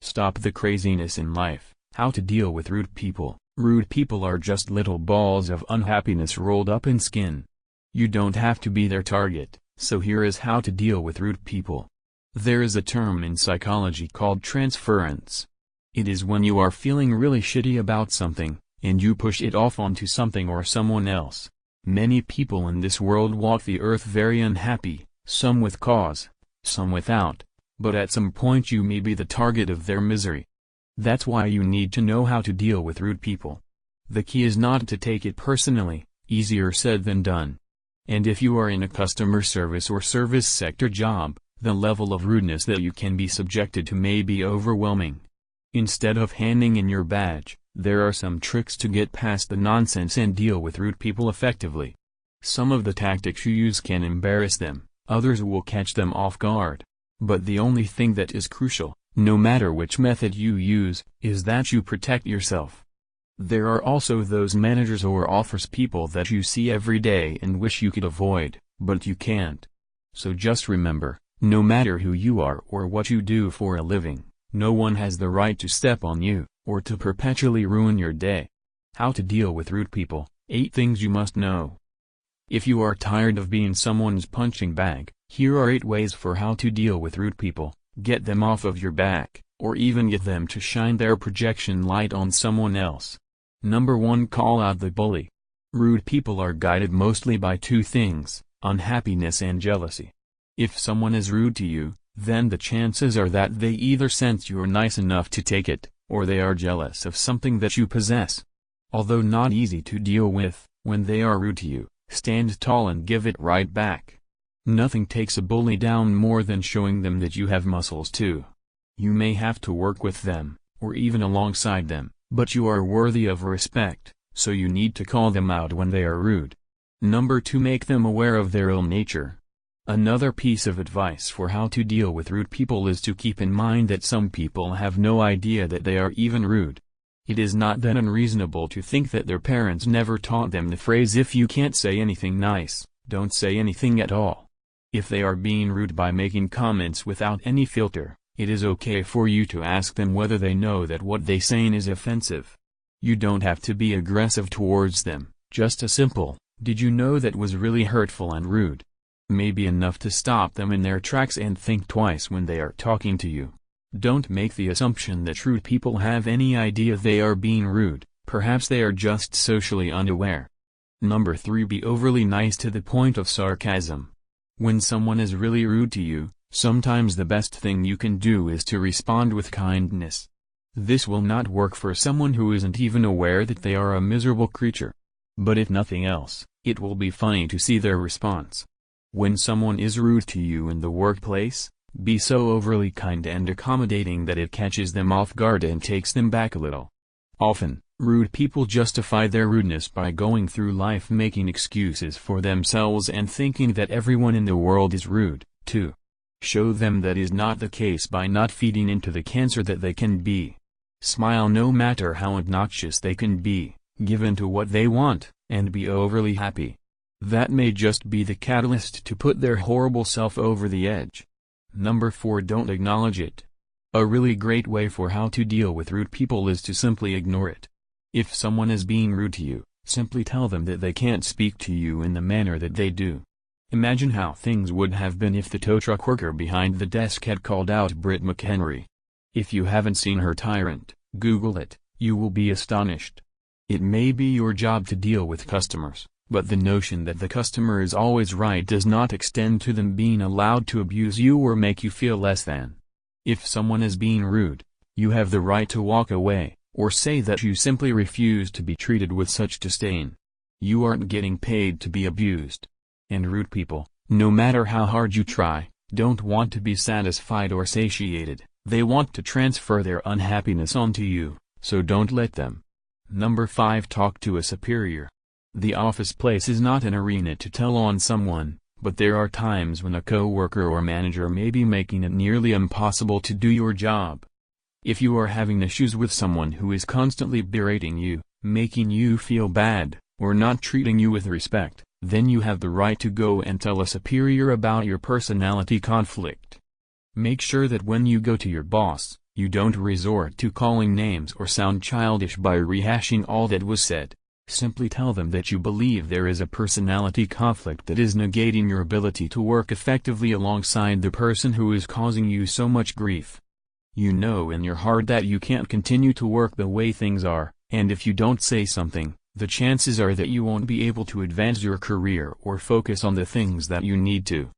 Stop the craziness in life. How to deal with rude people. Rude people are just little balls of unhappiness rolled up in skin. You don't have to be their target, so here is how to deal with rude people. There is a term in psychology called transference. It is when you are feeling really shitty about something, and you push it off onto something or someone else. Many people in this world walk the earth very unhappy, some with cause, some without, but at some point you may be the target of their misery. That's why you need to know how to deal with rude people. The key is not to take it personally, easier said than done. And if you are in a customer service or service sector job, the level of rudeness that you can be subjected to may be overwhelming. Instead of handing in your badge, there are some tricks to get past the nonsense and deal with rude people effectively. Some of the tactics you use can embarrass them, others will catch them off guard. But the only thing that is crucial, no matter which method you use, is that you protect yourself. There are also those managers or office people that you see every day and wish you could avoid, but you can't. So just remember, no matter who you are or what you do for a living, no one has the right to step on you, or to perpetually ruin your day. How to deal with rude people. 8 things you must know. If you are tired of being someone's punching bag, here are 8 ways for how to deal with rude people. Get them off of your back, or even get them to shine their projection light on someone else. Number 1. Call out the bully. Rude people are guided mostly by 2 things, unhappiness and jealousy. If someone is rude to you, then the chances are that they either sense you're nice enough to take it, or they are jealous of something that you possess. Although not easy to deal with, when they are rude to you, stand tall and give it right back. Nothing takes a bully down more than showing them that you have muscles too. You may have to work with them, or even alongside them, but you are worthy of respect, so you need to call them out when they are rude. Number 2. Make them aware of their ill nature. Another piece of advice for how to deal with rude people is to keep in mind that some people have no idea that they are even rude. It is not that unreasonable to think that their parents never taught them the phrase, if you can't say anything nice, don't say anything at all. If they are being rude by making comments without any filter, it is okay for you to ask them whether they know that what they saying is offensive. You don't have to be aggressive towards them, just a simple, "Did you know that?" was really hurtful and rude. May be enough to stop them in their tracks and think twice when they are talking to you. Don't make the assumption that rude people have any idea they are being rude, perhaps they are just socially unaware. Number 3. Be overly nice to the point of sarcasm. When someone is really rude to you, sometimes the best thing you can do is to respond with kindness. This will not work for someone who isn't even aware that they are a miserable creature. But if nothing else, it will be funny to see their response. When someone is rude to you in the workplace, be so overly kind and accommodating that it catches them off guard and takes them back a little. Often, rude people justify their rudeness by going through life making excuses for themselves and thinking that everyone in the world is rude, too. Show them that is not the case by not feeding into the cancer that they can be. Smile no matter how obnoxious they can be, give in to what they want, and be overly happy. That may just be the catalyst to put their horrible self over the edge. Number 4. Don't acknowledge it. A really great way for how to deal with rude people is to simply ignore it. If someone is being rude to you, simply tell them that they can't speak to you in the manner that they do. Imagine how things would have been if the tow truck worker behind the desk had called out Britt McHenry. If you haven't seen her tyrant, Google it, you will be astonished. It may be your job to deal with customers, but the notion that the customer is always right does not extend to them being allowed to abuse you or make you feel less than. If someone is being rude, you have the right to walk away, or say that you simply refuse to be treated with such disdain. You aren't getting paid to be abused. And rude people, no matter how hard you try, don't want to be satisfied or satiated. They want to transfer their unhappiness onto you, so don't let them. Number 5. Talk to a superior. The office place is not an arena to tell on someone, but there are times when a co-worker or manager may be making it nearly impossible to do your job. If you are having issues with someone who is constantly berating you, making you feel bad, or not treating you with respect, then you have the right to go and tell a superior about your personality conflict. Make sure that when you go to your boss, You don't resort to calling names or sound childish by rehashing all that was said. Simply tell them that you believe there is a personality conflict that is negating your ability to work effectively alongside the person who is causing you so much grief. You know in your heart that you can't continue to work the way things are, and if you don't say something, the chances are that you won't be able to advance your career or focus on the things that you need to.